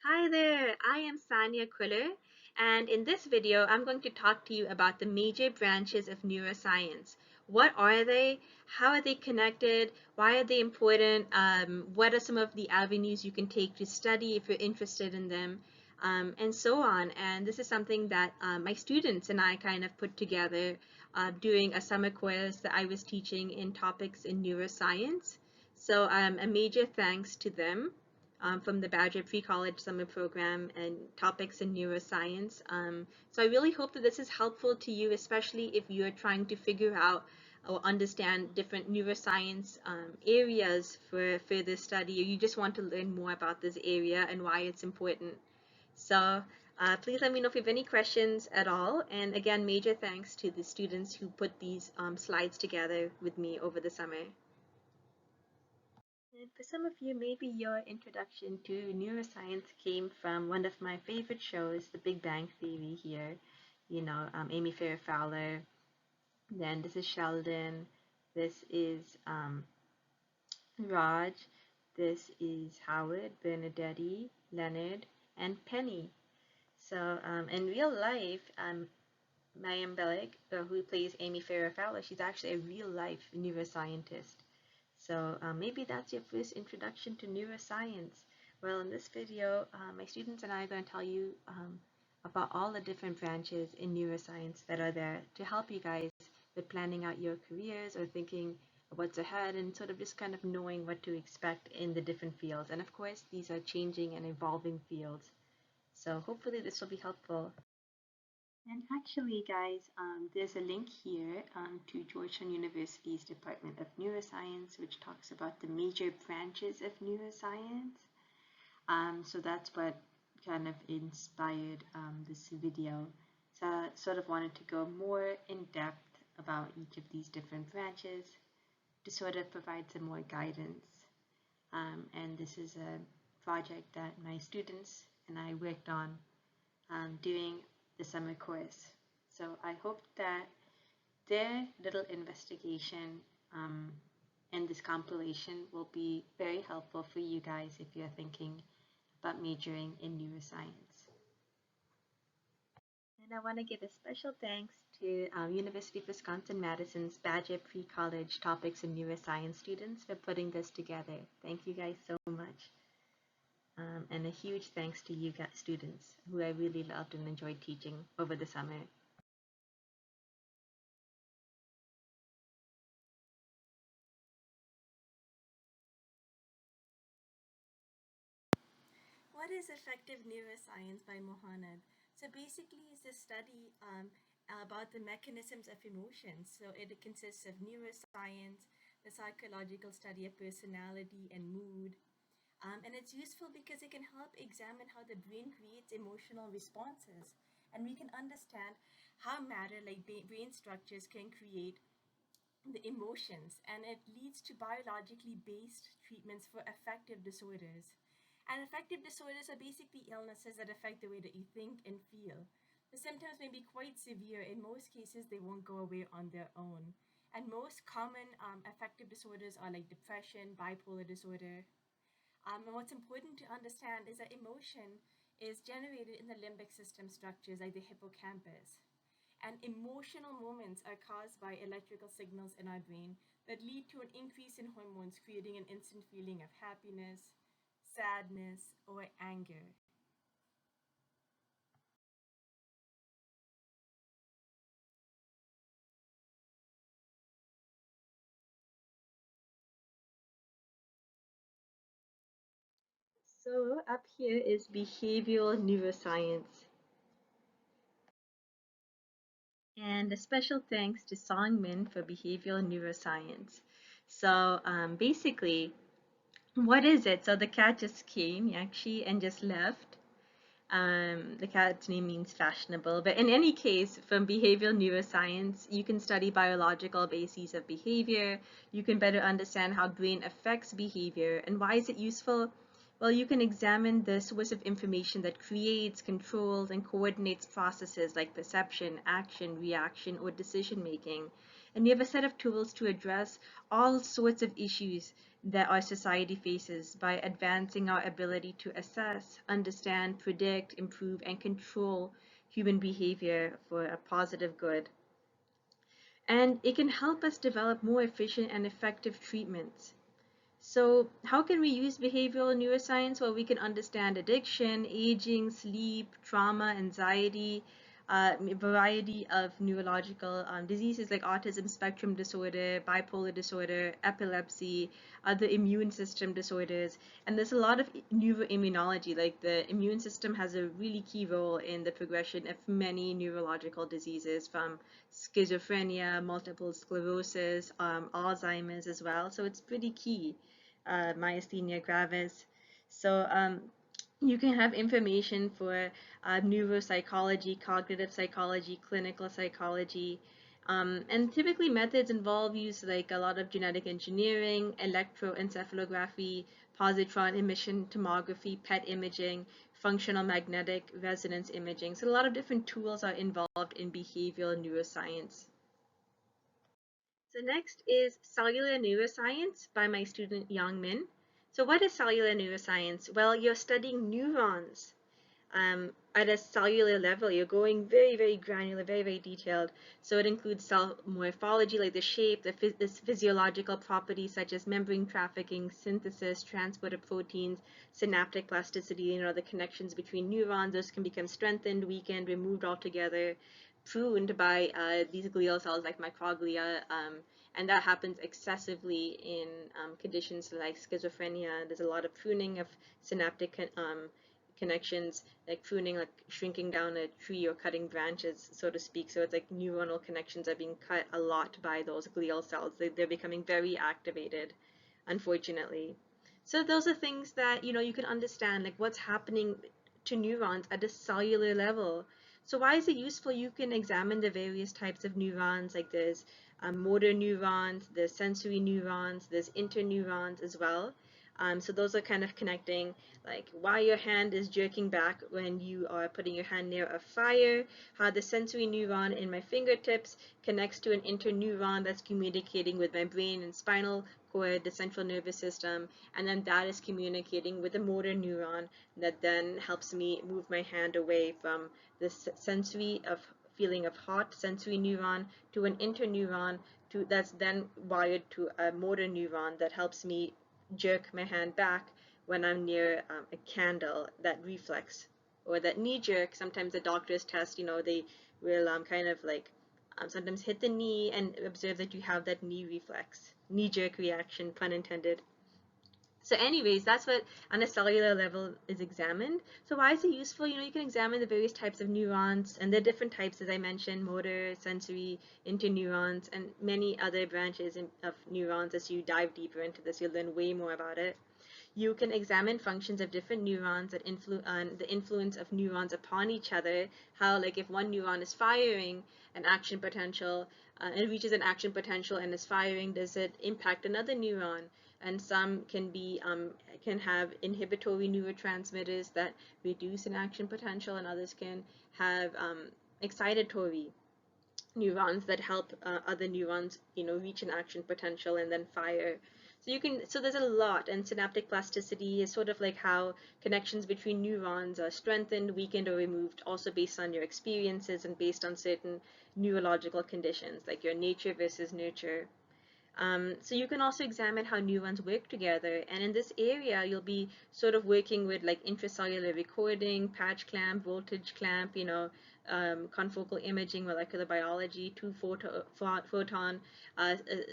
Hi there, I am Sanya Quiller, and in this video, I'm going to talk to you about the major branches of neuroscience. What are they? How are they connected? Why are they important? What are some of the avenues you can take to study if you're interested in them? And so on. And this is something that my students and I kind of put together during a summer course that I was teaching in topics in neuroscience. So a major thanks to them from the Badger Pre-College Summer Program and topics in neuroscience. So I really hope that this is helpful to you, especially if you're trying to figure out or understand different neuroscience areas for further study, or you just want to learn more about this area and why it's important. So please let me know if you have any questions at all. And again, major thanks to the students who put these slides together with me over the summer. And for some of you, maybe your introduction to neuroscience came from one of my favorite shows, The Big Bang Theory here. Amy Farrah Fowler. Then this is Sheldon. This is Raj. This is Howard, Bernadetti, Leonard, and Penny. So in real life, Mayim Bellick, who plays Amy Farrah Fowler, she's actually a real life neuroscientist. So maybe that's your first introduction to neuroscience. Well, in this video, my students and I are going to tell you about all the different branches in neuroscience that are there to help you guys with planning out your careers or thinking of what's ahead and sort of just kind of knowing what to expect in the different fields. And of course, these are changing and evolving fields. So hopefully this will be helpful. And actually, guys, there's a link here to Georgetown University's Department of Neuroscience, which talks about the major branches of neuroscience. So that's what kind of inspired this video. So I sort of wanted to go more in depth about each of these different branches to sort of provide some more guidance. And this is a project that my students and I worked on during the summer course. So I hope that their little investigation and this compilation will be very helpful for you guys if you're thinking about majoring in neuroscience. And I want to give a special thanks to University of Wisconsin-Madison's Badger Pre-College Topics in Neuroscience students for putting this together. Thank you guys so much. And a huge thanks to you guys, students, who I really loved and enjoyed teaching over the summer. What is effective neuroscience by Mohanad? So basically, it's a study about the mechanisms of emotions. So it consists of neuroscience, the psychological study of personality and mood. And it's useful because it can help examine how the brain creates emotional responses. And we can understand how matter, like brain structures, can create the emotions, and it leads to biologically based treatments for affective disorders. And affective disorders are basically illnesses that affect the way that you think and feel. The symptoms may be quite severe. In most cases, they won't go away on their own. And most common affective disorders are like depression, bipolar disorder. And what's important to understand is that emotion is generated in the limbic system structures like the hippocampus. And emotional moments are caused by electrical signals in our brain that lead to an increase in hormones, creating an instant feeling of happiness, sadness, or anger. So up here is behavioral neuroscience. And a special thanks to Seungmin for behavioral neuroscience. So basically, what is it? So the cat just came, Yakshi, and just left. The cat's name means fashionable, but in any case, from behavioral neuroscience, you can study biological bases of behavior. You can better understand how brain affects behavior. And why is it useful? Well, you can examine the source of information that creates, controls, and coordinates processes like perception, action, reaction, or decision making. And you have a set of tools to address all sorts of issues that our society faces by advancing our ability to assess, understand, predict, improve, and control human behavior for a positive good. And it can help us develop more efficient and effective treatments. So how can we use behavioral neuroscience? Well, we can understand addiction, aging, sleep, trauma, anxiety, a variety of neurological diseases like autism spectrum disorder, bipolar disorder, epilepsy, other immune system disorders. And there's a lot of neuroimmunology, like the immune system has a really key role in the progression of many neurological diseases, from schizophrenia, multiple sclerosis, Alzheimer's as well. So it's pretty key, myasthenia gravis. So you can have information for neuropsychology, cognitive psychology, clinical psychology. And typically methods involve use like a lot of genetic engineering, electroencephalography, positron emission tomography, PET imaging, functional magnetic resonance imaging. So a lot of different tools are involved in behavioral neuroscience. So next is cellular neuroscience by my student Seungmin. So what is cellular neuroscience? Well, you're studying neurons at a cellular level. You're going very, very granular, very, very detailed. So it includes cell morphology, like the shape, the physiological properties such as membrane trafficking, synthesis, transport of proteins, synaptic plasticity, the connections between neurons. Those can become strengthened, weakened, removed altogether, pruned by these glial cells like microglia, and that happens excessively in conditions like schizophrenia. There's a lot of pruning of synaptic connections, like pruning, like shrinking down a tree or cutting branches, so to speak. So it's like neuronal connections are being cut a lot by those glial cells. They're becoming very activated, unfortunately. So those are things that you can understand, like what's happening to neurons at a cellular level. So why is it useful? You can examine the various types of neurons, like there's motor neurons, there's sensory neurons, there's interneurons as well. So those are kind of connecting, like why your hand is jerking back when you are putting your hand near a fire, how the sensory neuron in my fingertips connects to an interneuron that's communicating with my brain and spinal cord, the central nervous system, and then that is communicating with the motor neuron that then helps me move my hand away from the sensory of feeling of hot sensory neuron to an interneuron that's then wired to a motor neuron that helps me jerk my hand back when I'm near a candle, that reflex. Or that knee jerk, sometimes the doctors test, they will kind of like sometimes hit the knee and observe that you have that knee reflex, knee jerk reaction, pun intended. So anyways, that's what on a cellular level is examined. So why is it useful? You can examine the various types of neurons, and there are different types, as I mentioned: motor, sensory, interneurons, and many other branches of neurons. As you dive deeper into this, you'll learn way more about it. You can examine functions of different neurons that the influence of neurons upon each other. How, like, if one neuron is firing an action potential, it reaches an action potential and is firing, does it impact another neuron? And some can have inhibitory neurotransmitters that reduce an action potential, and others can have excitatory neurons that help other neurons, reach an action potential and then fire. So there's a lot, and synaptic plasticity is sort of like how connections between neurons are strengthened, weakened, or removed, also based on your experiences and based on certain neurological conditions, like your nature versus nurture. So you can also examine how neurons work together, and in this area you'll be sort of working with like intracellular recording, patch clamp, voltage clamp, confocal imaging, molecular biology, photon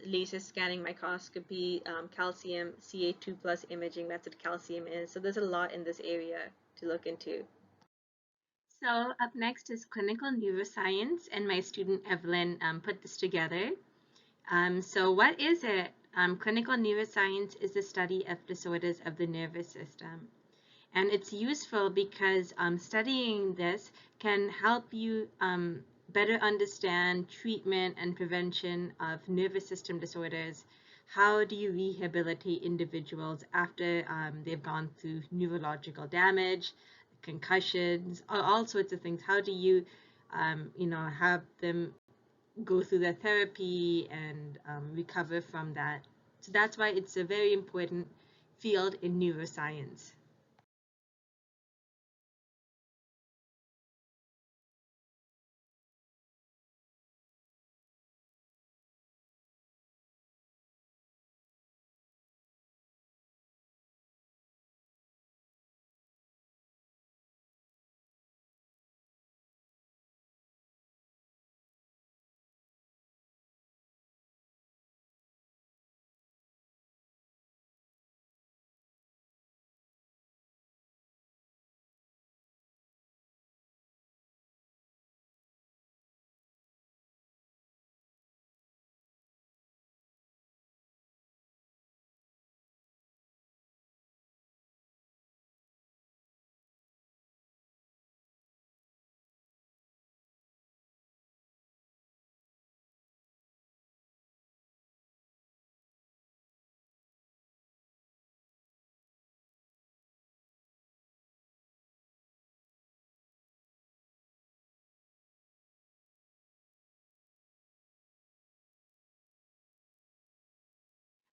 laser scanning microscopy, calcium Ca2 plus imaging. That's what calcium is. So there's a lot in this area to look into. So up next is clinical neuroscience, and my student Evelyn put this together. So what is it? Clinical neuroscience is the study of disorders of the nervous system. And it's useful because studying this can help you better understand treatment and prevention of nervous system disorders. How do you rehabilitate individuals after they've gone through neurological damage, concussions, all sorts of things? How do you, have them go through their therapy and recover from that? So that's why it's a very important field in neuroscience.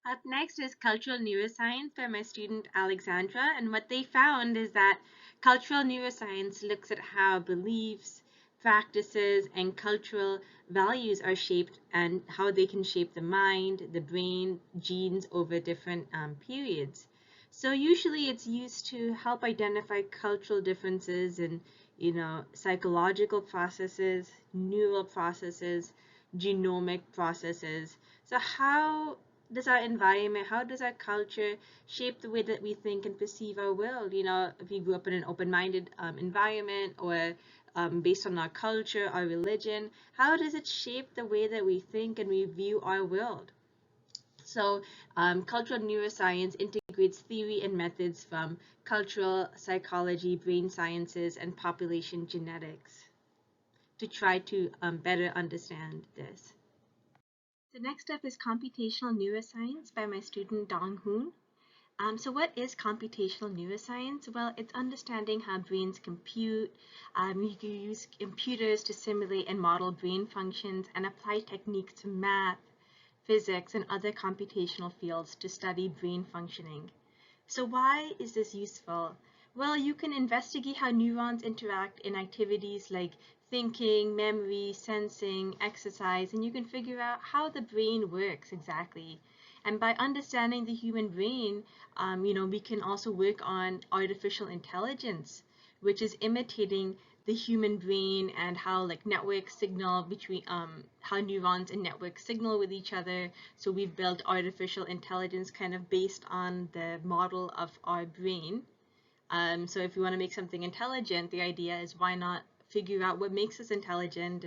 Up next is Cultural Neuroscience by my student Alexandra, and what they found is that cultural neuroscience looks at how beliefs, practices, and cultural values are shaped and how they can shape the mind, the brain, genes over different periods. So usually it's used to help identify cultural differences in, psychological processes, neural processes, genomic processes. So does our environment, how does our culture shape the way that we think and perceive our world? If we grew up in an open-minded environment, or based on our culture, our religion, how does it shape the way that we think and we view our world? So, cultural neuroscience integrates theory and methods from cultural psychology, brain sciences, and population genetics to try to better understand this. The next up is Computational Neuroscience by my student Donghoon. So what is computational neuroscience? Well, it's understanding how brains compute. You can use computers to simulate and model brain functions and apply techniques to math, physics, and other computational fields to study brain functioning. So why is this useful? Well, you can investigate how neurons interact in activities like thinking, memory, sensing, exercise, and you can figure out how the brain works exactly. And by understanding the human brain, we can also work on artificial intelligence, which is imitating the human brain and how like networks signal between how neurons and networks signal with each other. So we've built artificial intelligence kind of based on the model of our brain. So if you want to make something intelligent, the idea is why not figure out what makes us intelligent,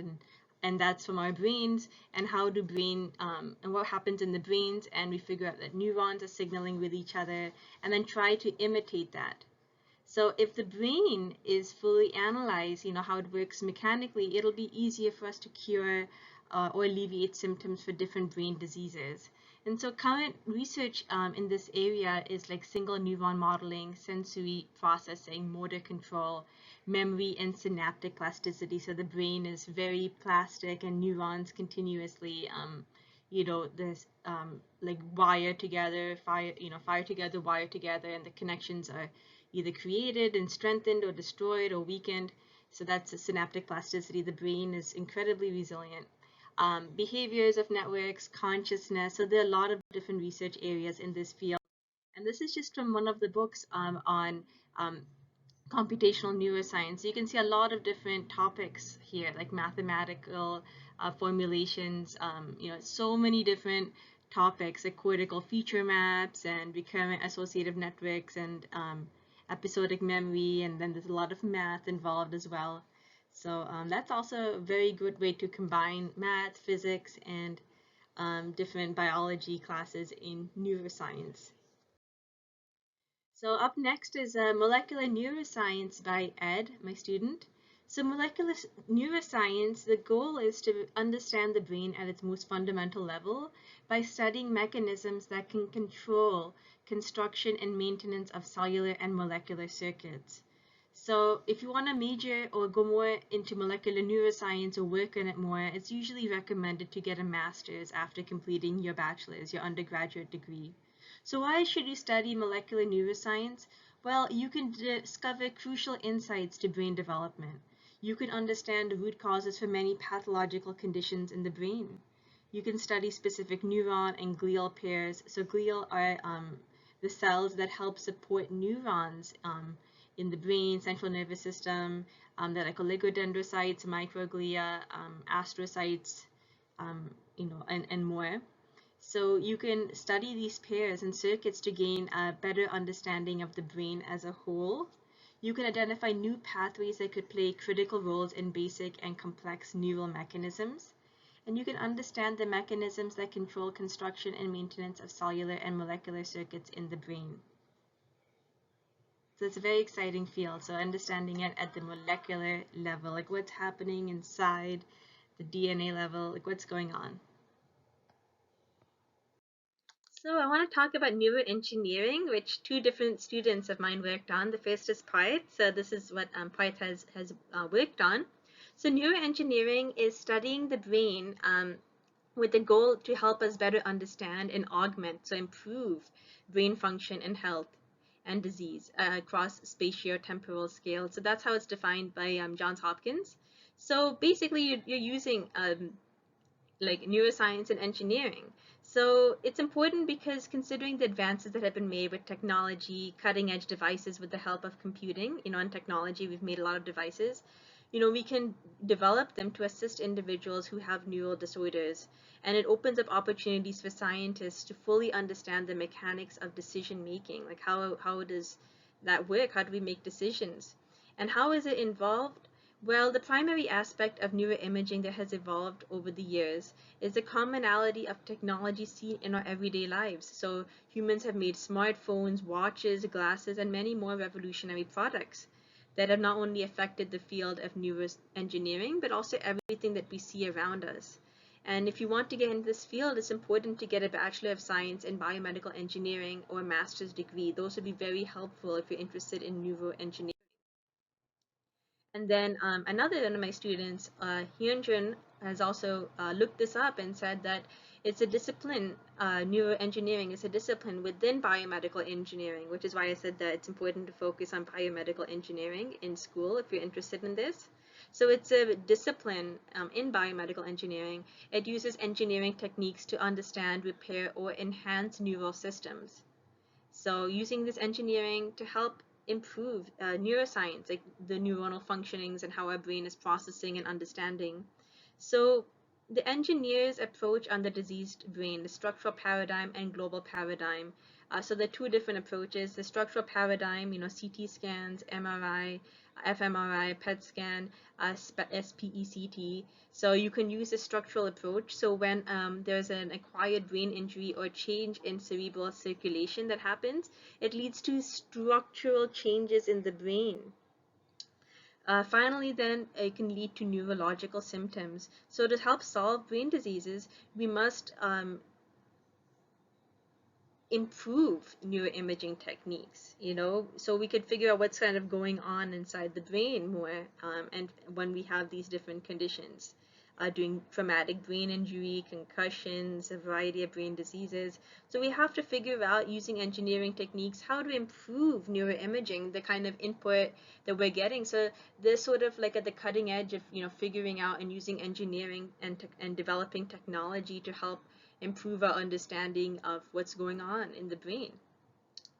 and that's from our brains and how do brain and what happens in the brains, and we figure out that neurons are signaling with each other and then try to imitate that. So if the brain is fully analyzed, how it works mechanically, it'll be easier for us to cure or alleviate symptoms for different brain diseases. And so current research in this area is like single neuron modeling, sensory processing, motor control, memory, and synaptic plasticity. So the brain is very plastic and neurons continuously, this like wire together, fire together, wire together, and the connections are either created and strengthened or destroyed or weakened. So that's a synaptic plasticity. The brain is incredibly resilient. Behaviors of networks, consciousness. So there are a lot of different research areas in this field. And this is just from one of the books on computational neuroscience. So you can see a lot of different topics here, like mathematical formulations, so many different topics, like cortical feature maps and recurrent associative networks and episodic memory, and then there's a lot of math involved as well. So that's also a very good way to combine math, physics, and different biology classes in neuroscience. So up next is Molecular Neuroscience by Ed, my student. So molecular neuroscience, the goal is to understand the brain at its most fundamental level by studying mechanisms that can control construction and maintenance of cellular and molecular circuits. So if you want to major or go more into molecular neuroscience or work on it more, it's usually recommended to get a master's after completing your bachelor's, your undergraduate degree. So why should you study molecular neuroscience? Well, you can discover crucial insights to brain development. You can understand the root causes for many pathological conditions in the brain. You can study specific neuron and glial pairs. So glial are the cells that help support neurons in the brain, central nervous system, that like oligodendrocytes, microglia, astrocytes, and more. So you can study these pairs and circuits to gain a better understanding of the brain as a whole. You can identify new pathways that could play critical roles in basic and complex neural mechanisms. And you can understand the mechanisms that control construction and maintenance of cellular and molecular circuits in the brain. So it's a very exciting field. So understanding it at the molecular level, like what's happening inside the DNA level, like what's going on. So I want to talk about neuroengineering, which two different students of mine worked on. The first is Parth. So this is what Parth has worked on. So neuroengineering is studying the brain with the goal to help us better understand and augment, so improve brain function and health and disease across spatio-temporal scale. So that's how it's defined by Johns Hopkins. So basically, you're using like neuroscience and engineering. So it's important because considering the advances that have been made with technology, cutting edge devices with the help of computing, and technology, we've made a lot of devices. We can develop them to assist individuals who have neural disorders. And it opens up opportunities for scientists to fully understand the mechanics of decision making. Like how does that work? How do we make decisions? And how is it involved? Well, the primary aspect of neuroimaging that has evolved over the years is the commonality of technology seen in our everyday lives. So humans have made smartphones, watches, glasses, and many more revolutionary products that have not only affected the field of neuroengineering, but also everything that we see around us. And if you want to get into this field, it's important to get a Bachelor of Science in Biomedical Engineering or a master's degree. Those would be very helpful if you're interested in neuroengineering. And then another one of my students, Hyunjun, has also looked this up and said that it's a discipline, neuroengineering is a discipline within biomedical engineering, which is why I said that it's important to focus on biomedical engineering in school if you're interested in this. So it's a discipline in biomedical engineering. It uses engineering techniques to understand, repair, or enhance neural systems. So using this engineering to help improve neuroscience, like the neuronal functionings and how our brain is processing and understanding. So the engineers approach on the diseased brain, the structural paradigm and global paradigm. So the two different approaches, the structural paradigm, CT scans, MRI, fMRI, PET scan, SPECT. So you can use a structural approach. So when there's an acquired brain injury or change in cerebral circulation that happens, it leads to structural changes in the brain. Finally, then, it can lead to neurological symptoms. So to help solve brain diseases, we must improve neuroimaging techniques, so we could figure out what's kind of going on inside the brain more, and when we have these different conditions, doing traumatic brain injury, concussions, a variety of brain diseases. So we have to figure out, using engineering techniques, how to improve neuroimaging, the kind of input that we're getting. So they're sort of like at the cutting edge of, figuring out and using engineering and developing technology to help improve our understanding of what's going on in the brain.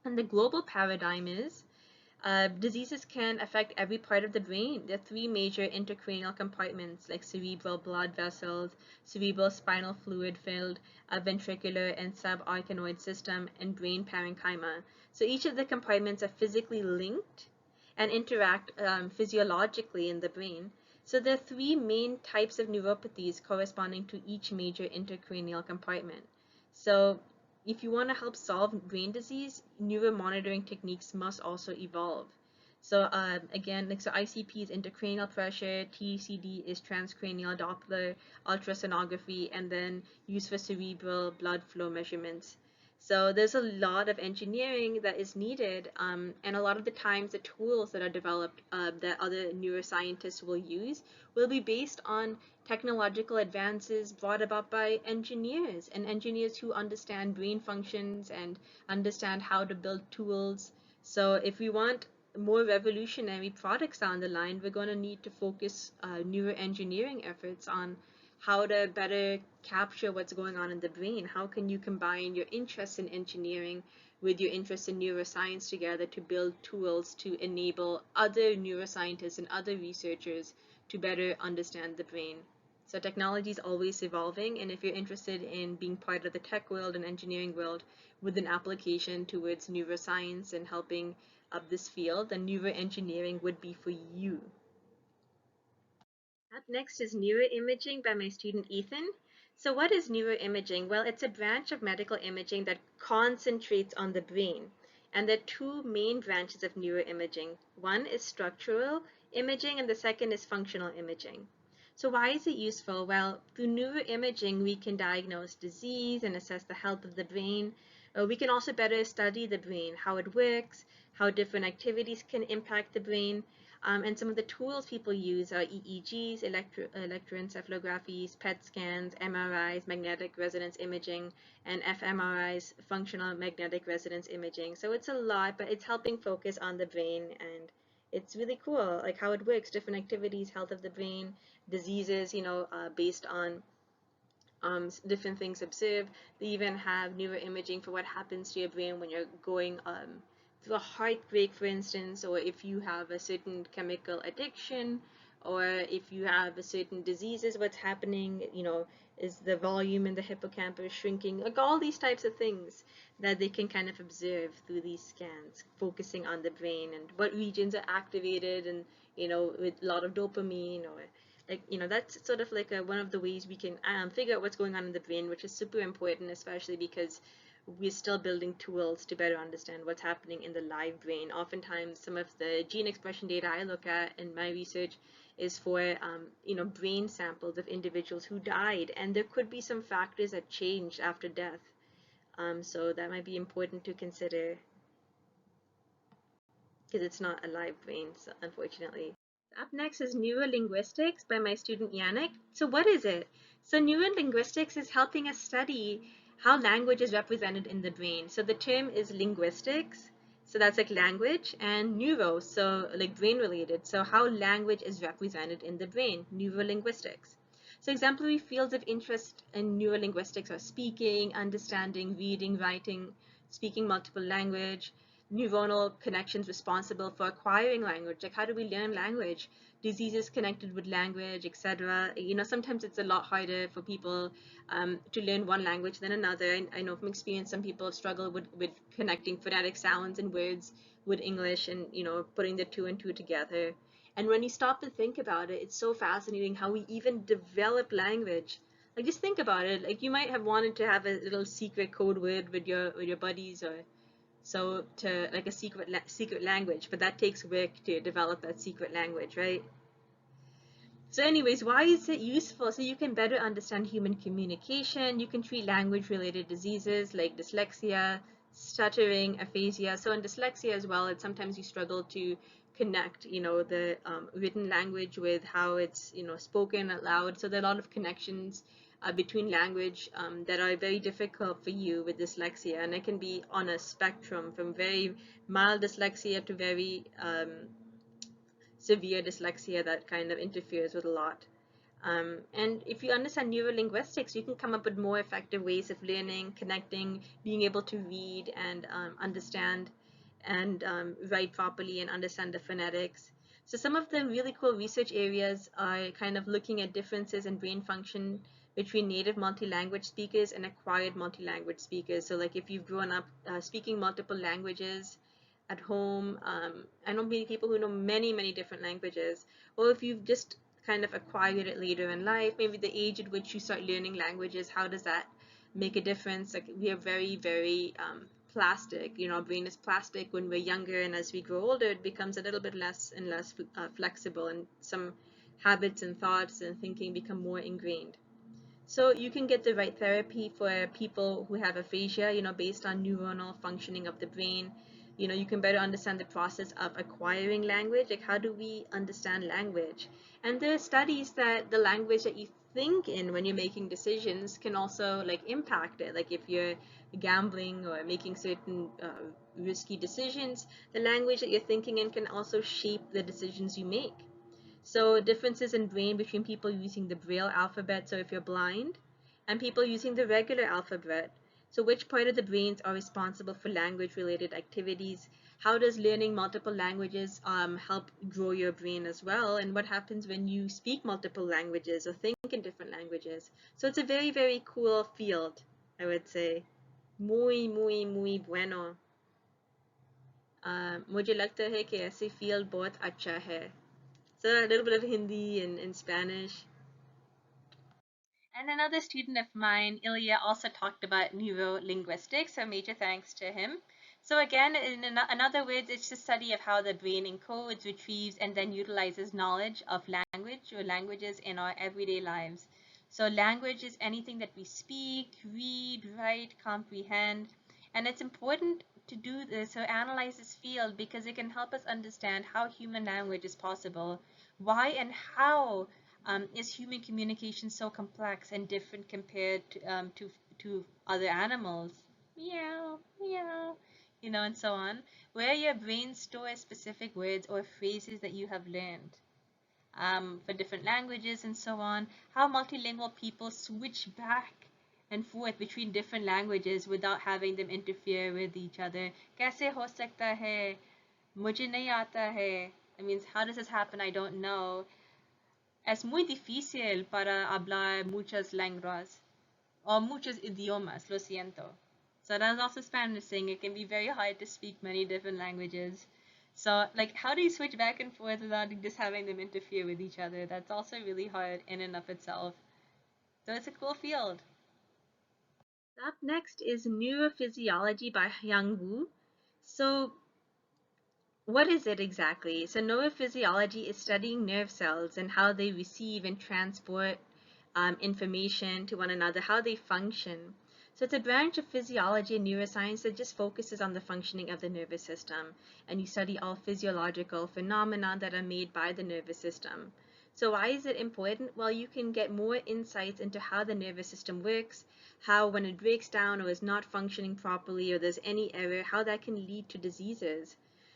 And the global paradigm is diseases can affect every part of the brain. There are three major intracranial compartments, like cerebral blood vessels, cerebral spinal fluid filled, ventricular and subarachnoid system, and brain parenchyma. So each of the compartments are physically linked and interact physiologically in the brain. So there are three main types of neuropathies corresponding to each major intracranial compartment. So if you want to help solve brain disease, neuromonitoring techniques must also evolve. So again, so ICP is intracranial pressure, TCD is transcranial Doppler ultrasonography, and then used for cerebral blood flow measurements. So there's a lot of engineering that is needed, and a lot of the times the tools that are developed that other neuroscientists will use will be based on technological advances brought about by engineers, and engineers who understand brain functions and understand how to build tools. So if we want more revolutionary products down the line, we're going to need to focus neuroengineering efforts on how to better capture what's going on in the brain. How can you combine your interest in engineering with your interest in neuroscience together to build tools to enable other neuroscientists and other researchers to better understand the brain? So technology is always evolving, and if you're interested in being part of the tech world and engineering world with an application towards neuroscience and helping up this field, then neuroengineering would be for you. Up next is neuroimaging by my student Ethan. So what is neuroimaging? Well, it's a branch of medical imaging that concentrates on the brain. And there are two main branches of neuroimaging. One is structural imaging and the second is functional imaging. So why is it useful? Well, through neuroimaging, we can diagnose disease and assess the health of the brain. We can also better study the brain, how it works, how different activities can impact the brain. And some of the tools people use are EEGs, electroencephalographies, PET scans, MRIs, magnetic resonance imaging, and fMRIs, functional magnetic resonance imaging. So it's a lot, but it's helping focus on the brain, and it's really cool, like how it works, different activities, health of the brain, diseases, based on different things observed. They even have neuroimaging for what happens to your brain when you're going through a heartbreak, for instance, or if you have a certain chemical addiction, or if you have a certain diseases, what's happening, is the volume in the hippocampus shrinking, like all these types of things that they can kind of observe through these scans, focusing on the brain and what regions are activated, and with a lot of dopamine, or that's sort of like one of the ways we can figure out what's going on in the brain, which is super important, especially because we're still building tools to better understand what's happening in the live brain. Oftentimes, some of the gene expression data I look at in my research is for brain samples of individuals who died, and there could be some factors that changed after death. So that might be important to consider because it's not a live brain, so unfortunately. Up next is Neurolinguistics by my student Yannick. So what is it? So neurolinguistics is helping us study how language is represented in the brain. So the term is linguistics, so that's like language, and neuro, so like brain related. So how language is represented in the brain, neurolinguistics. So exemplary fields of interest in neurolinguistics are speaking, understanding, reading, writing, speaking multiple language, neuronal connections responsible for acquiring language, like how do we learn language, diseases connected with language, etc. Sometimes it's a lot harder for people to learn one language than another. And I know from experience some people struggle with connecting phonetic sounds and words with English, and putting the two and two together. And when you stop and think about it, it's so fascinating how we even develop language. Like just think about it, like you might have wanted to have a little secret code word with your buddies, or so to like a secret language, but that takes work to develop that secret language, right? So anyways, why is it useful? So you can better understand human communication. You can treat language related diseases like dyslexia, stuttering, aphasia. So in dyslexia as well, it's sometimes you struggle to connect the written language with how it's spoken aloud. So there are a lot of connections between language that are very difficult for you with dyslexia, and it can be on a spectrum from very mild dyslexia to very severe dyslexia that kind of interferes with a lot. And if you understand neurolinguistics, you can come up with more effective ways of learning, connecting, being able to read and understand and write properly and understand the phonetics. So some of the really cool research areas are kind of looking at differences in brain function between native multi-language speakers and acquired multi-language speakers. So like if you've grown up speaking multiple languages at home, I know many people who know many, many different languages, or if you've just kind of acquired it later in life, maybe the age at which you start learning languages, how does that make a difference? Like we are very, very plastic, our brain is plastic when we're younger, and as we grow older, it becomes a little bit less and less flexible, and some habits and thoughts and thinking become more ingrained. So you can get the right therapy for people who have aphasia, based on neuronal functioning of the brain. You can better understand the process of acquiring language, like how do we understand language? And there are studies that the language that you think in when you're making decisions can also like impact it. Like if you're gambling or making certain risky decisions, the language that you're thinking in can also shape the decisions you make. So differences in brain between people using the Braille alphabet, so if you're blind, and people using the regular alphabet. So which part of the brains are responsible for language-related activities? How does learning multiple languages help grow your brain as well? And what happens when you speak multiple languages or think in different languages? So it's a very, very cool field, I would say. Muy, muy, muy bueno. मुझे लगता है कि ऐसे field बहुत अच्छा है. So a little bit of Hindi and Spanish. And another student of mine, Ilya, also talked about neurolinguistics, so major thanks to him. So again, in other words, it's the study of how the brain encodes, retrieves, and then utilizes knowledge of language or languages in our everyday lives. So language is anything that we speak, read, write, comprehend, and it's important to do this or analyze this field because it can help us understand how human language is possible, why and how is human communication so complex and different compared to other animals? Meow, meow, and so on. Where your brain stores specific words or phrases that you have learned for different languages and so on. How multilingual people switch back and forth between different languages without having them interfere with each other. कैसे हो सकता है? मुझे नहीं आता है. I mean, how does this happen? I don't know. Es muy difícil para hablar muchas lenguas or muchos idiomas, lo siento. So that's also Spanish saying it can be very hard to speak many different languages. So like how do you switch back and forth without just having them interfere with each other? That's also really hard in and of itself. So it's a cool field. Up next is Neurophysiology by Hyungwoo. So what is it exactly? So neurophysiology is studying nerve cells and how they receive and transport information to one another, how they function. So it's a branch of physiology and neuroscience that just focuses on the functioning of the nervous system, and you study all physiological phenomena that are made by the nervous system. So why is it important? Well, you can get more insights into how the nervous system works, how when it breaks down or is not functioning properly or there's any error, how that can lead to diseases.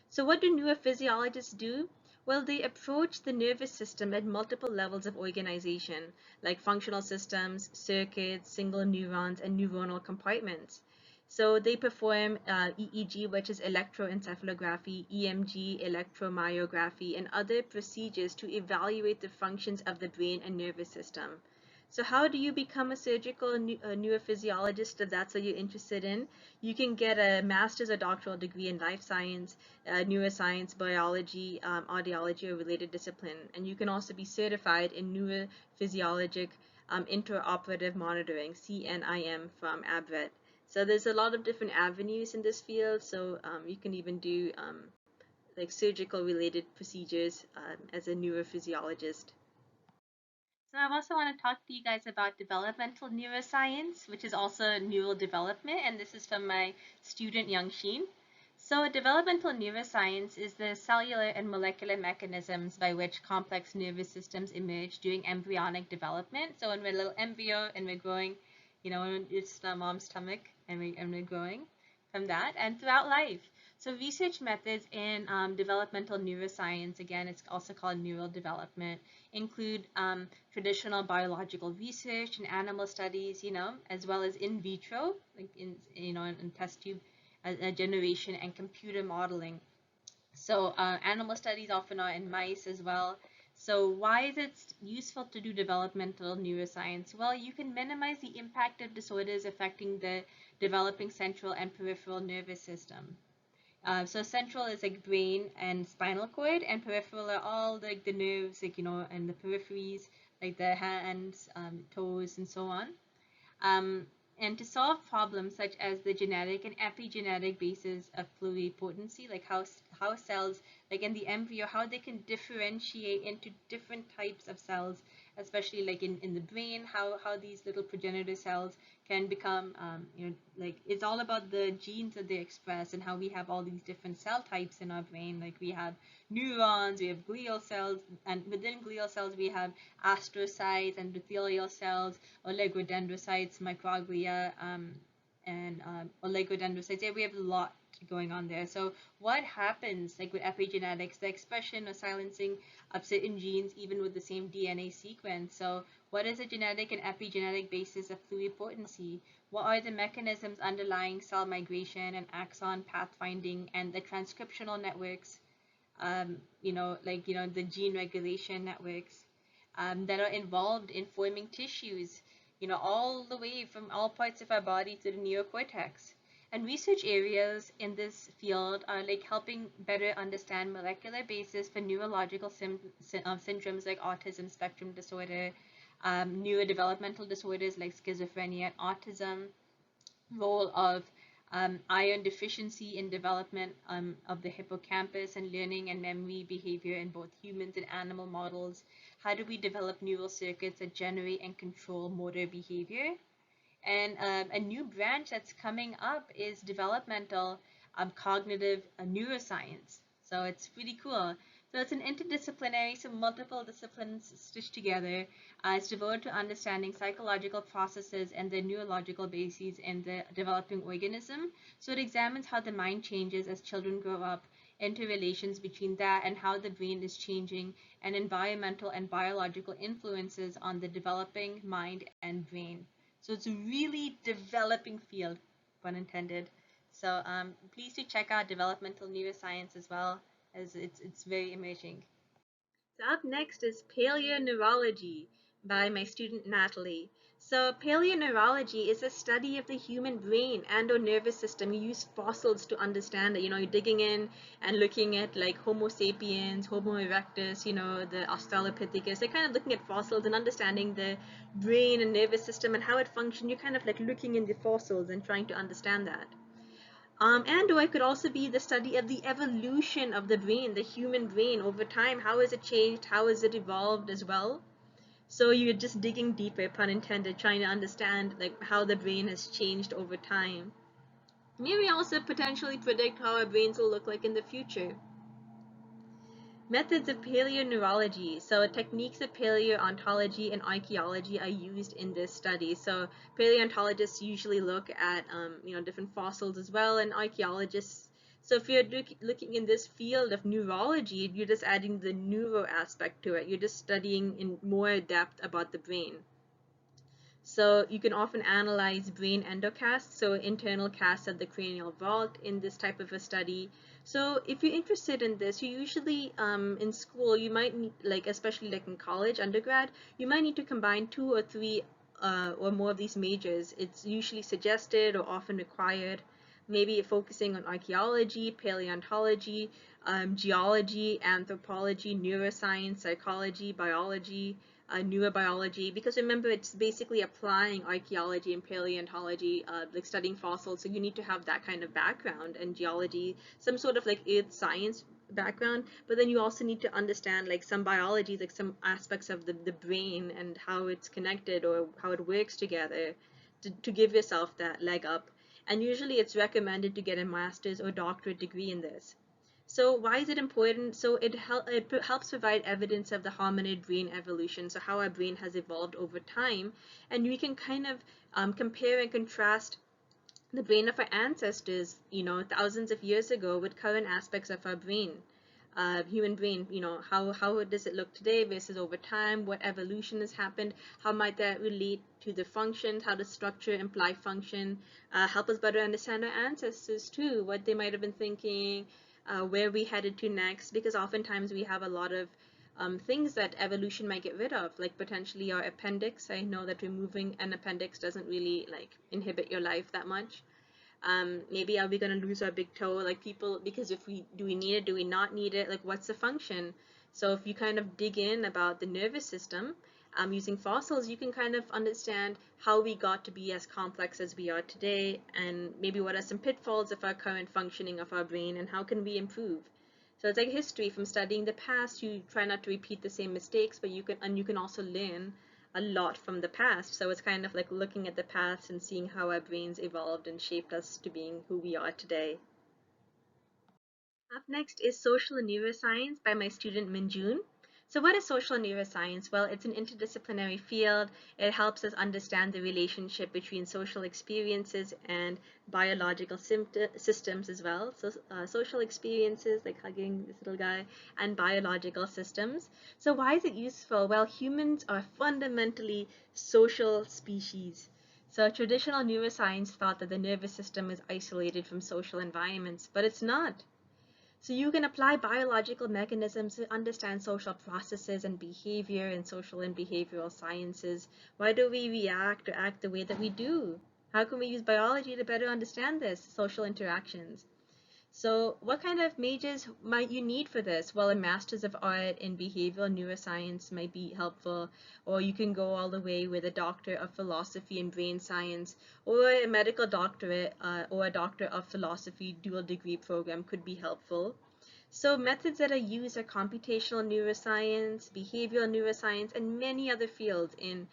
So what do neurophysiologists do? Well, they approach the nervous system at multiple levels of organization, like functional systems, circuits, single neurons, and neuronal compartments. So they perform EEG, which is electroencephalography, EMG, electromyography, and other procedures to evaluate the functions of the brain and nervous system. So how do you become a surgical neurophysiologist if that's what you're interested in? You can get a master's or doctoral degree in life science, neuroscience, biology, audiology, or related discipline. And you can also be certified in neurophysiologic interoperative monitoring, CNIM from ABRET. So there's a lot of different avenues in this field. So you can even do like surgical related procedures as a neurophysiologist. So I also want to talk to you guys about developmental neuroscience, which is also neural development, and this is from my student Youngshin. So developmental neuroscience is the cellular and molecular mechanisms by which complex nervous systems emerge during embryonic development. So when we're a little embryo and we're growing, it's the mom's stomach and we're growing from that and throughout life. So research methods in developmental neuroscience, again, it's also called neural development, include traditional biological research and animal studies, as well as in vitro, like in test tube generation and computer modeling. So animal studies often are in mice as well. So why is it useful to do developmental neuroscience? Well, you can minimize the impact of disorders affecting the developing central and peripheral nervous system. So central is like brain and spinal cord, and peripheral are all like the nerves, like and the peripheries, like the hands, toes, and so on. And to solve problems such as the genetic and epigenetic basis of pluripotency, like how cells, like in the embryo, how they can differentiate into different types of cells, especially like in the brain, how these little progenitor cells can become, like it's all about the genes that they express and how we have all these different cell types in our brain. Like we have neurons, we have glial cells, and within glial cells we have astrocytes, endothelial cells, oligodendrocytes, microglia, and oligodendrocytes. Yeah, we have a lot going on there. So what happens like with epigenetics, the expression or silencing of certain genes even with the same DNA sequence? So what is the genetic and epigenetic basis of pluripotency? What are the mechanisms underlying cell migration and axon pathfinding and the transcriptional networks, the gene regulation networks that are involved in forming tissues, all the way from all parts of our body to the neocortex. And research areas in this field are like helping better understand molecular basis for neurological syndromes like autism spectrum disorder, neurodevelopmental disorders like schizophrenia and autism, role of iron deficiency in development of the hippocampus and learning and memory behavior in both humans and animal models. How do we develop neural circuits that generate and control motor behavior? And a new branch that's coming up is developmental cognitive neuroscience. So it's pretty cool. So it's an interdisciplinary, so multiple disciplines stitched together. It's devoted to understanding psychological processes and their neurological bases in the developing organism. So it examines how the mind changes as children grow up, interrelations between that and how the brain is changing, and environmental and biological influences on the developing mind and brain. So it's a really developing field, pun intended. So please do check out developmental neuroscience as well, as it's very emerging. So up next is Paleoneurology by my student Natalie. So paleoneurology is a study of the human brain and or nervous system. You use fossils to understand it. You're digging in and looking at like Homo sapiens, Homo erectus, the Australopithecus. They're kind of looking at fossils and understanding the brain and nervous system and how it functions. You're kind of like looking in the fossils and trying to understand that. And it could also be the study of the evolution of the brain, the human brain over time. How has it changed? How has it evolved as well? So you're just digging deeper, pun intended, trying to understand like how the brain has changed over time. Maybe also potentially predict how our brains will look like in the future. Methods of paleoneurology. So techniques of paleontology and archaeology are used in this study. So paleontologists usually look at different fossils as well, and archaeologists. So if you're looking in this field of neurology, you're just adding the neuro aspect to it. You're just studying in more depth about the brain. So you can often analyze brain endocasts, so internal casts of the cranial vault in this type of a study. So if you're interested in this, you usually in school, you might need, like especially like in college, undergrad, you might need to combine 2 or 3 or more of these majors. It's usually suggested or often required. Maybe focusing on archaeology, paleontology, geology, anthropology, neuroscience, psychology, biology, neurobiology, because remember it's basically applying archaeology and paleontology, like studying fossils, so you need to have that kind of background, and geology, some sort of like earth science background, but then you also need to understand like some biology, like some aspects of the brain and how it's connected or how it works together to give yourself that leg up. And usually it's recommended to get a master's or doctorate degree in this. So why is it important? So it helps provide evidence of the hominid brain evolution, so how our brain has evolved over time, and we can kind of compare and contrast the brain of our ancestors, thousands of years ago, with current aspects of our brain, human brain. How does it look today versus over time? What evolution has happened? How might that relate to the functions? How does structure imply function? Help us better understand our ancestors too, what they might have been thinking, where we headed to next, because oftentimes we have a lot of things that evolution might get rid of, like potentially our appendix. I know that removing an appendix doesn't really like inhibit your life that much. Maybe are we going to lose our big toe, like people, because if do we need it, do we not need it, like what's the function? So if you kind of dig in about the nervous system, using fossils, you can kind of understand how we got to be as complex as we are today, and maybe what are some pitfalls of our current functioning of our brain, and how can we improve. So it's like history. From studying the past, you try not to repeat the same mistakes, but you can also learn a lot from the past. So it's kind of like looking at the past and seeing how our brains evolved and shaped us to being who we are today. Up next is Social Neuroscience by my student Minjoon. So what is social neuroscience? Well, it's an interdisciplinary field. It helps us understand the relationship between social experiences and biological systems as well. So social experiences, like hugging this little guy, and biological systems. So why is it useful? Well, humans are fundamentally social species. So traditional neuroscience thought that the nervous system is isolated from social environments, but it's not. So you can apply biological mechanisms to understand social processes and behavior in social and behavioral sciences. Why do we react or act the way that we do? How can we use biology to better understand this, social interactions? So what kind of majors might you need for this? Well, a Master's of Art in Behavioral Neuroscience might be helpful, or you can go all the way with a Doctor of Philosophy in Brain Science, or a medical doctorate or a Doctor of Philosophy dual degree program could be helpful. So methods that are used are computational neuroscience, behavioral neuroscience, and many other fields in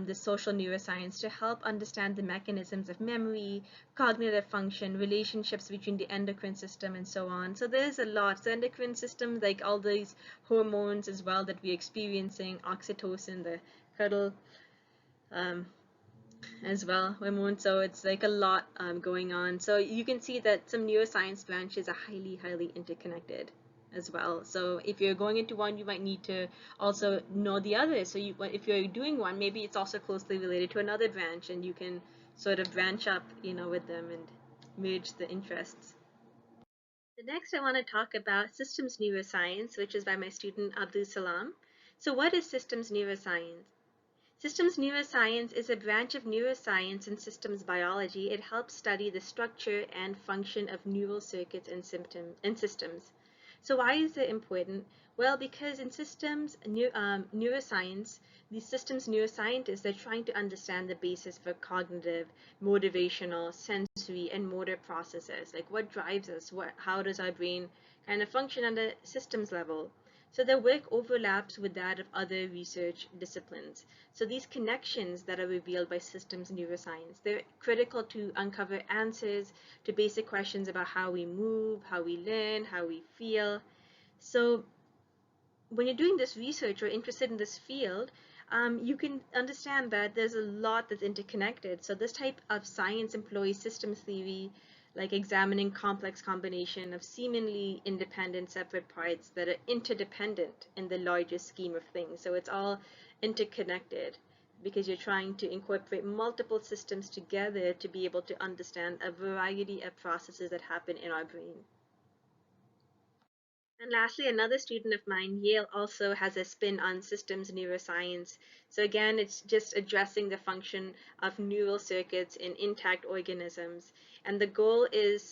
the social neuroscience to help understand the mechanisms of memory, cognitive function, relationships between the endocrine system, and so on. So there's a lot. The endocrine system, like all these hormones as well that we're experiencing, oxytocin, the cuddle, um, as well, hormone. So it's like a lot going on. So you can see that some neuroscience branches are highly interconnected as well. So if you're going into one, you might need to also know the other. So if you're doing one, maybe it's also closely related to another branch, and you can sort of branch up, with them and merge the interests. The next I want to talk about systems neuroscience, which is by my student Abdul Salam. So what is systems neuroscience? Systems neuroscience is a branch of neuroscience and systems biology. It helps study the structure and function of neural circuits and systems. So why is it important? Well, because in systems neuroscience, these systems neuroscientists are trying to understand the basis for cognitive, motivational, sensory, and motor processes. Like what drives us? How does our brain kind of function at a systems level? So their work overlaps with that of other research disciplines. So these connections that are revealed by systems neuroscience, they're critical to uncover answers to basic questions about how we move, how we learn, how we feel. So when you're doing this research or interested in this field, you can understand that there's a lot that's interconnected. So this type of science employs systems theory, like examining complex combination of seemingly independent separate parts that are interdependent in the larger scheme of things. So it's all interconnected because you're trying to incorporate multiple systems together to be able to understand a variety of processes that happen in our brain. And lastly, another student of mine, Yale, also has a spin on systems neuroscience. So again, it's just addressing the function of neural circuits in intact organisms. And the goal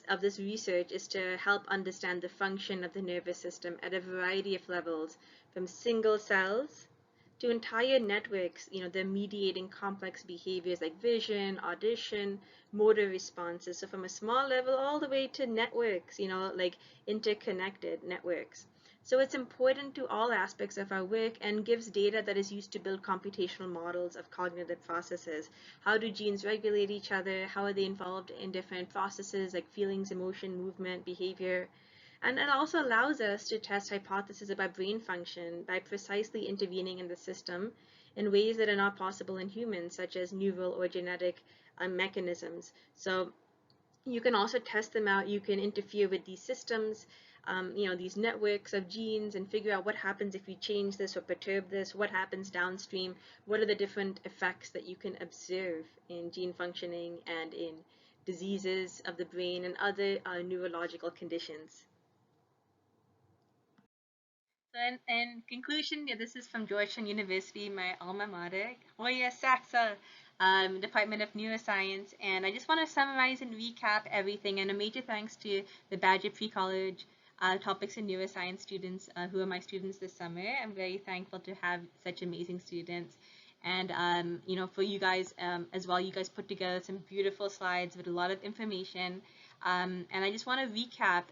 of this research is to help understand the function of the nervous system at a variety of levels, from single cells to entire networks. They're mediating complex behaviors like vision, audition, motor responses. So from a small level all the way to networks, like interconnected networks. So it's important to all aspects of our work and gives data that is used to build computational models of cognitive processes. How do genes regulate each other? How are they involved in different processes like feelings, emotion, movement, behavior? And it also allows us to test hypotheses about brain function by precisely intervening in the system in ways that are not possible in humans, such as neural or genetic mechanisms. So you can also test them out. You can interfere with these systems, these networks of genes, and figure out what happens if you change this or perturb this, what happens downstream, what are the different effects that you can observe in gene functioning and in diseases of the brain and other neurological conditions. So in conclusion, yeah, this is from Georgetown University, my alma mater, Hoya Saxa, Department of Neuroscience. And I just want to summarize and recap everything. And a major thanks to the Badger Pre-College Topics in Neuroscience students who are my students this summer. I'm very thankful to have such amazing students. And, for you guys as well, you guys put together some beautiful slides with a lot of information. And I just want to recap.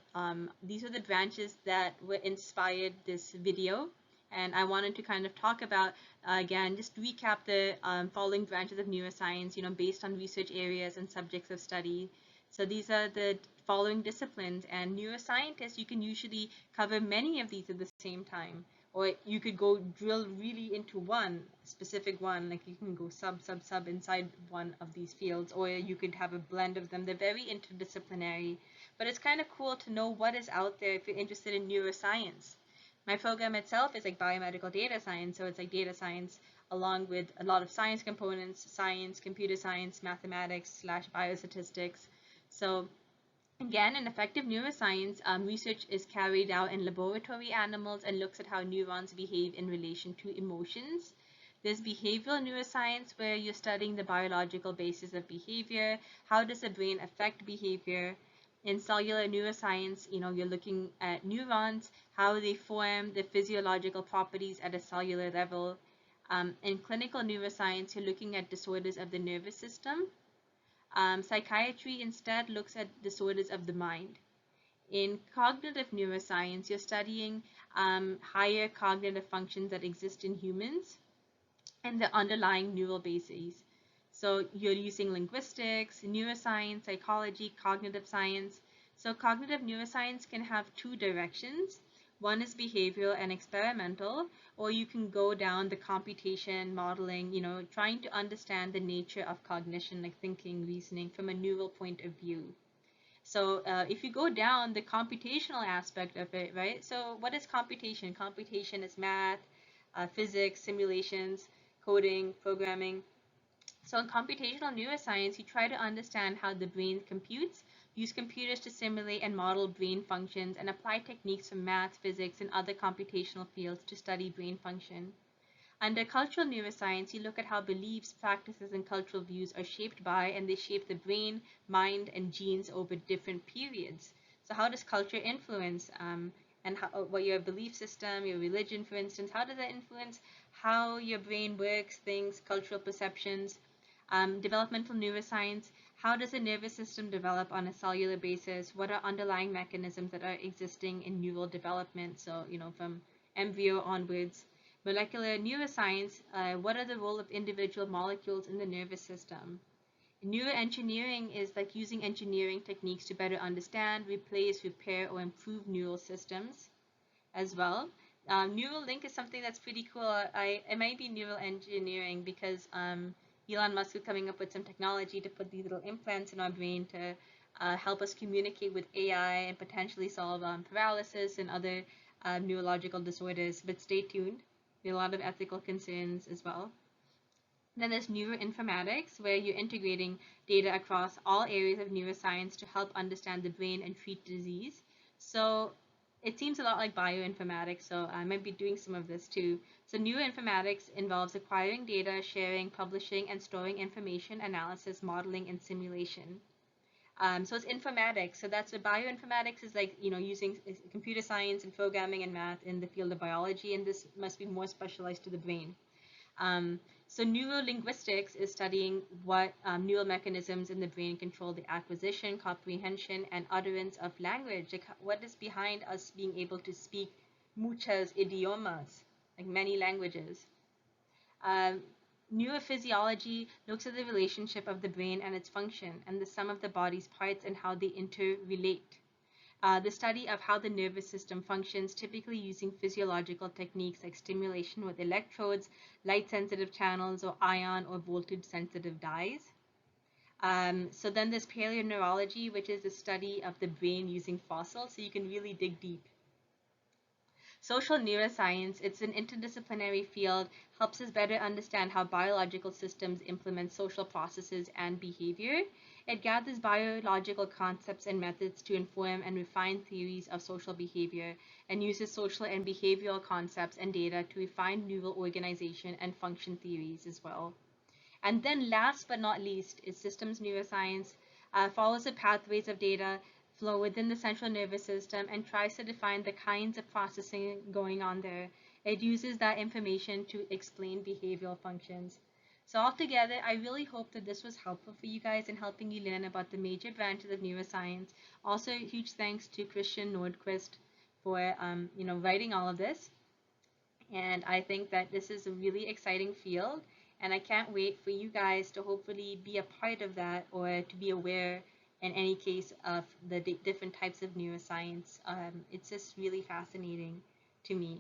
These are the branches that were inspired this video. And I wanted to kind of talk about, again, just recap the following branches of neuroscience, based on research areas and subjects of study. So these are the following disciplines, and neuroscientists, you can usually cover many of these at the same time. Or you could go drill really into one specific one, like you can go sub inside one of these fields, or you could have a blend of them. They're very interdisciplinary, but it's kind of cool to know what is out there if you're interested in neuroscience. My program itself is like biomedical data science, so it's like data science along with a lot of science components, science, computer science, mathematics / biostatistics. So again, in effective neuroscience, research is carried out in laboratory animals and looks at how neurons behave in relation to emotions. There's behavioral neuroscience, where you're studying the biological basis of behavior. How does the brain affect behavior? In cellular neuroscience, you're looking at neurons, how they form, the physiological properties at a cellular level. In clinical neuroscience, you're looking at disorders of the nervous system. Psychiatry instead looks at disorders of the mind. In cognitive neuroscience, you're studying higher cognitive functions that exist in humans and the underlying neural bases. So you're using linguistics, neuroscience, psychology, cognitive science. So cognitive neuroscience can have two directions. One is behavioral and experimental, or you can go down the computation, modeling, trying to understand the nature of cognition, like thinking, reasoning from a neural point of view. So if you go down the computational aspect of it, right? So what is computation? Computation is math, physics, simulations, coding, programming. So in computational neuroscience, you try to understand how the brain computes, use computers to simulate and model brain functions, and apply techniques from math, physics, and other computational fields to study brain function. Under cultural neuroscience, you look at how beliefs, practices, and cultural views are shaped by, and they shape the brain, mind, and genes over different periods. So how does culture influence, and what your belief system, your religion, for instance, how does that influence how your brain works, things, cultural perceptions? Developmental neuroscience, how does the nervous system develop on a cellular basis? What are underlying mechanisms that are existing in neural development? So, from embryo onwards. Molecular neuroscience, what are the role of individual molecules in the nervous system? Neuroengineering is like using engineering techniques to better understand, replace, repair, or improve neural systems as well. Neuralink is something that's pretty cool. It might be neural engineering because Elon Musk is coming up with some technology to put these little implants in our brain to help us communicate with AI and potentially solve paralysis and other neurological disorders. But stay tuned. There are a lot of ethical concerns as well. Then there's neuroinformatics, where you're integrating data across all areas of neuroscience to help understand the brain and treat disease. So it seems a lot like bioinformatics, so I might be doing some of this too. So neuroinformatics involves acquiring data, sharing, publishing, and storing information, analysis, modeling, and simulation. So it's informatics. So that's what bioinformatics is like, using computer science and programming and math in the field of biology, and this must be more specialized to the brain. So neurolinguistics is studying what neural mechanisms in the brain control the acquisition, comprehension, and utterance of language. Like what is behind us being able to speak muchas idiomas, like many languages. Neurophysiology looks at the relationship of the brain and its function, and the sum of the body's parts and how they interrelate. The study of how the nervous system functions, typically using physiological techniques like stimulation with electrodes, light-sensitive channels, or ion or voltage-sensitive dyes. So then there's paleoneurology, which is the study of the brain using fossils, so you can really dig deep. Social neuroscience, it's an interdisciplinary field, helps us better understand how biological systems implement social processes and behavior. It gathers biological concepts and methods to inform and refine theories of social behavior, and uses social and behavioral concepts and data to refine neural organization and function theories as well. And then last but not least is systems neuroscience, follows the pathways of data flow within the central nervous system and tries to define the kinds of processing going on there. It uses that information to explain behavioral functions. So altogether, I really hope that this was helpful for you guys in helping you learn about the major branches of neuroscience. Also, huge thanks to Christian Nordquist for writing all of this. And I think that this is a really exciting field, and I can't wait for you guys to hopefully be a part of that, or to be aware in any case of the different types of neuroscience. It's just really fascinating to me.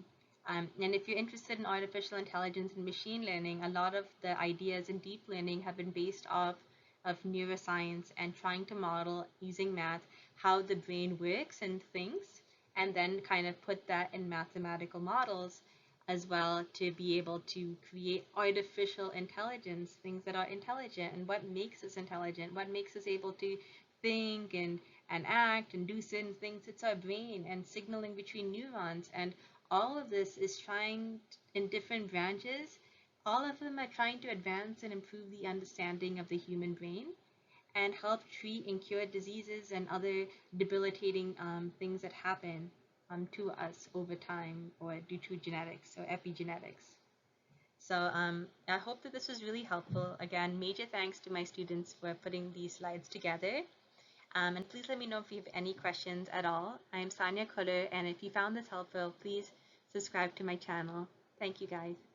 And if you're interested in artificial intelligence and machine learning, a lot of the ideas in deep learning have been based off of neuroscience and trying to model using math how the brain works and thinks, and then kind of put that in mathematical models as well to be able to create artificial intelligence, things that are intelligent, and what makes us intelligent, what makes us able to think and act and do certain things. It's our brain and signaling between neurons, and all of this is trying in different branches. All of them are trying to advance and improve the understanding of the human brain and help treat and cure diseases and other debilitating things that happen to us over time, or due to genetics or epigenetics. So I hope that this was really helpful. Again, major thanks to my students for putting these slides together. And please let me know if you have any questions at all. I am Sanya Koller, and if you found this helpful, please subscribe to my channel. Thank you, guys.